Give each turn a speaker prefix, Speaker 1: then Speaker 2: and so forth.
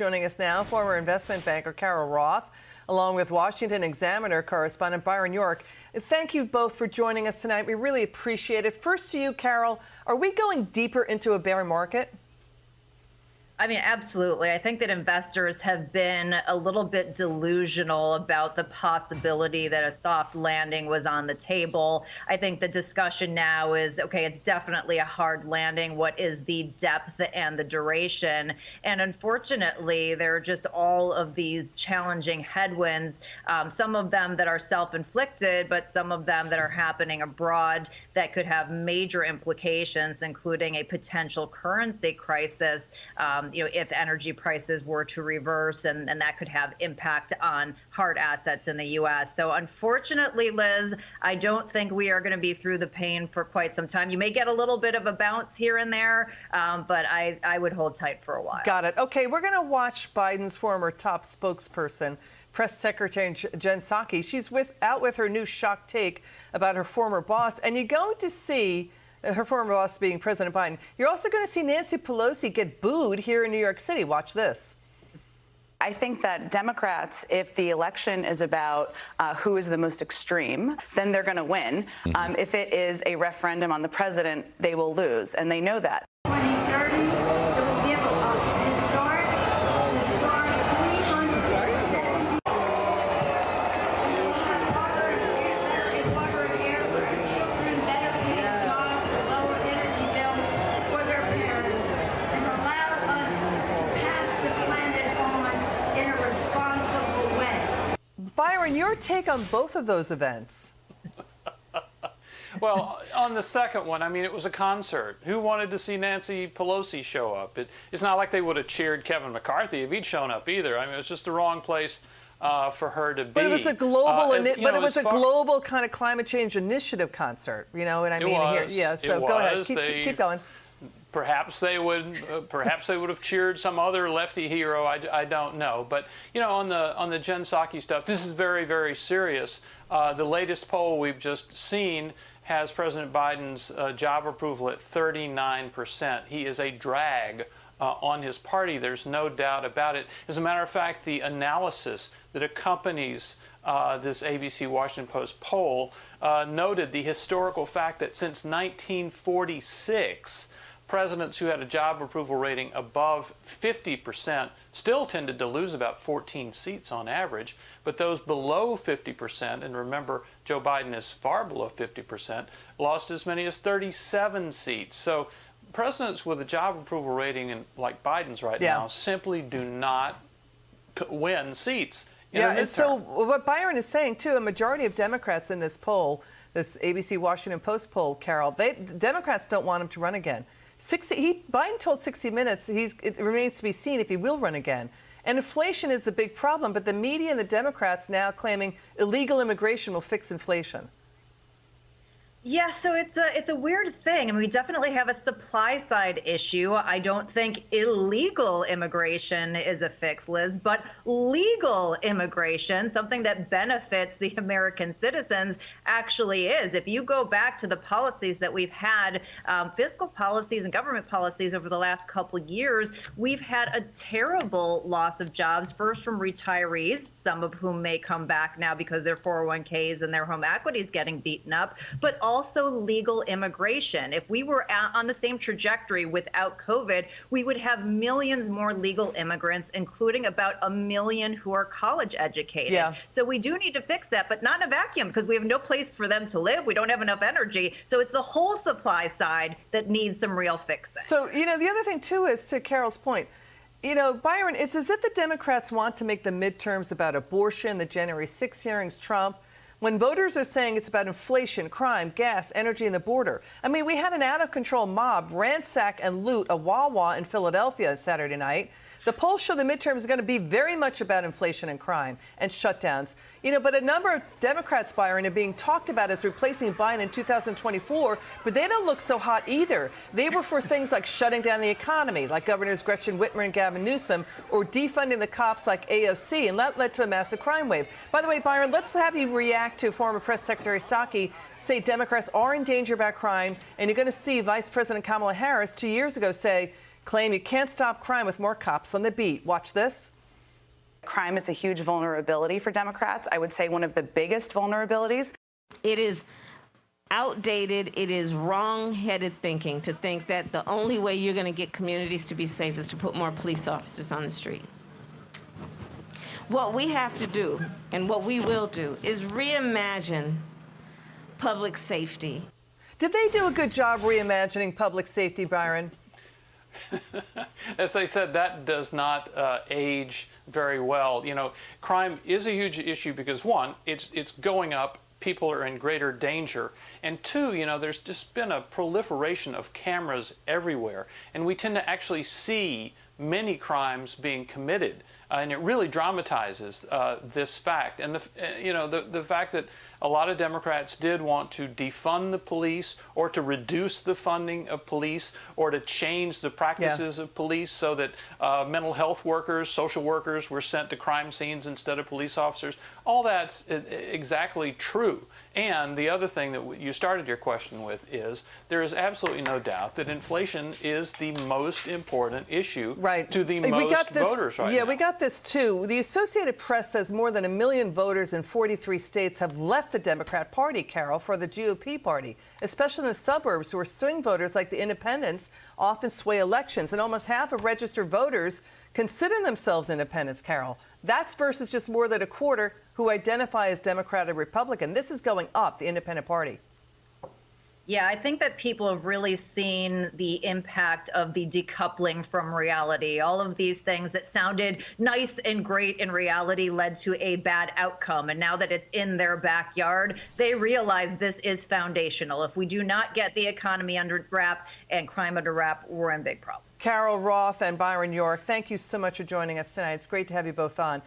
Speaker 1: Joining us now, former investment banker Carol Roth, along with Washington Examiner correspondent Byron York. Thank you both for joining us tonight. We really appreciate it. First to you, Carol, are we going deeper into a bear market?
Speaker 2: I mean, absolutely. I think that investors have been a little bit delusional about the possibility that a soft landing was on the table. I think the discussion now is, okay, it's definitely a hard landing. What is the depth and the duration? And unfortunately, there are just all of these challenging headwinds, some of them that are self-inflicted, but some of them that are happening abroad that could have major implications, including a potential currency crisis. If energy prices were to reverse, and that could have impact on hard assets in the U.S. So unfortunately, Liz, I don't think we are going to be through the pain for quite some time. You may get a little bit of a bounce here and there, but I would hold tight for a while.
Speaker 1: Got it. Okay, we're going to watch Biden's former top spokesperson, Press Secretary Jen Psaki. She's out with her new shock take about her former boss, and you're going to see her former boss being President Biden. You're also going to see Nancy Pelosi get booed here in New York City. Watch this.
Speaker 3: I think that Democrats, if the election is about who is the most extreme, then they're going to win. If it is a referendum on the president, they will lose, and they know that.
Speaker 4: 2030, it will give a historic 370.
Speaker 1: Byron, your take on both of those events?
Speaker 5: Well, on the second one, I mean, it was a concert. Who wanted to see Nancy Pelosi show up? It's not like they would have cheered Kevin McCarthy if he'd shown up either. I mean, it was just the wrong place for her to be.
Speaker 1: But it was a global, it was a global kind of climate change initiative concert. You know what I mean?
Speaker 5: It was.
Speaker 1: Yeah. So go ahead, keep going.
Speaker 5: Perhaps they would have cheered some other lefty hero. I don't know. But on the Jen Psaki stuff, this is very, very serious. The latest poll we've just seen has President Biden's job approval at 39%. He is a drag on his party. There's no doubt about it. As a matter of fact, the analysis that accompanies this ABC Washington Post poll noted the historical fact that since 1946, presidents who had a job approval rating above 50% still tended to lose about 14 seats on average, but those below 50%, and remember Joe Biden is far below 50%, lost as many as 37 seats. So presidents with a job approval rating like Biden's right now simply do not win seats.
Speaker 1: And so what Byron is saying, too, a majority of Democrats in this poll, this ABC Washington Post poll, Carol, Democrats don't want him to run again. Biden told 60 Minutes it remains to be seen if he will run again. And inflation is the big problem, but the media and the Democrats now claiming illegal immigration will fix inflation.
Speaker 2: Yeah, so it's a weird thing. I mean, we definitely have a supply side issue. I don't think illegal immigration is a fix, Liz, but legal immigration, something that benefits the American citizens, actually is. If you go back to the policies that we've had, fiscal policies and government policies over the last couple years, we've had a terrible loss of jobs, first from retirees, some of whom may come back now because their 401ks and their home equity is getting beaten up, but also legal immigration. If we were on the same trajectory without COVID, we would have millions more legal immigrants, including about 1 million who are college educated.
Speaker 1: Yeah.
Speaker 2: So we do need to fix that, but not in a vacuum, because we have no place for them to live. We don't have enough energy. So it's the whole supply side that needs some real fixing.
Speaker 1: So, the other thing, too, is to Carol's point, Byron, it's as if the Democrats want to make the midterms about abortion, the January 6 hearings, Trump, when voters are saying it's about inflation, crime, gas, energy, and the border. I mean, we had an out-of-control mob ransack and loot a Wawa in Philadelphia Saturday night. The polls show the midterm is going to be very much about inflation and crime and shutdowns. But a number of Democrats, Byron, are being talked about as replacing Biden in 2024, but they don't look so hot either. They were for things like shutting down the economy, like Governors Gretchen Whitmer and Gavin Newsom, or defunding the cops like AOC, and that led to a massive crime wave. By the way, Byron, let's have you react to former Press Secretary Psaki say Democrats are in danger about crime, and you're going to see Vice President Kamala Harris 2 years ago say claim you can't stop crime with more cops on the beat. Watch this.
Speaker 3: Crime is a huge vulnerability for Democrats. I would say one of the biggest vulnerabilities.
Speaker 6: It is outdated. It is wrong-headed thinking to think that the only way you're going to get communities to be safe is to put more police officers on the street. What we have to do, and what we will do, is reimagine public safety.
Speaker 1: Did they do a good job reimagining public safety, Byron?
Speaker 5: As I said, that does not age very well. You know, crime is a huge issue because, one, it's going up. People are in greater danger. And two, you know, there's just been a proliferation of cameras everywhere. And we tend to actually see many crimes being committed. And it really dramatizes this fact. And, the fact that a lot of Democrats did want to defund the police or to reduce the funding of police or to change the practices of police so that mental health workers, social workers were sent to crime scenes instead of police officers. All that's exactly true. And the other thing that you started your question with is there is absolutely no doubt that inflation is the most important issue to the most voters right now.
Speaker 1: Yeah, we got this too. The Associated Press says more than 1 million voters in 43 states have left the Democrat Party, Carol, for the GOP party, especially in the suburbs where swing voters like the independents often sway elections. And almost half of registered voters consider themselves independents, Carol. That's versus just more than a quarter who identify as Democrat or Republican. This is going up, the independent party.
Speaker 2: Yeah, I think that people have really seen the impact of the decoupling from reality. All of these things that sounded nice and great in reality led to a bad outcome. And now that it's in their backyard, they realize this is foundational. If we do not get the economy under wrap and crime under wrap, we're in big trouble.
Speaker 1: Carol, Roth, and Byron York, thank you so much for joining us tonight. It's great to have you both on.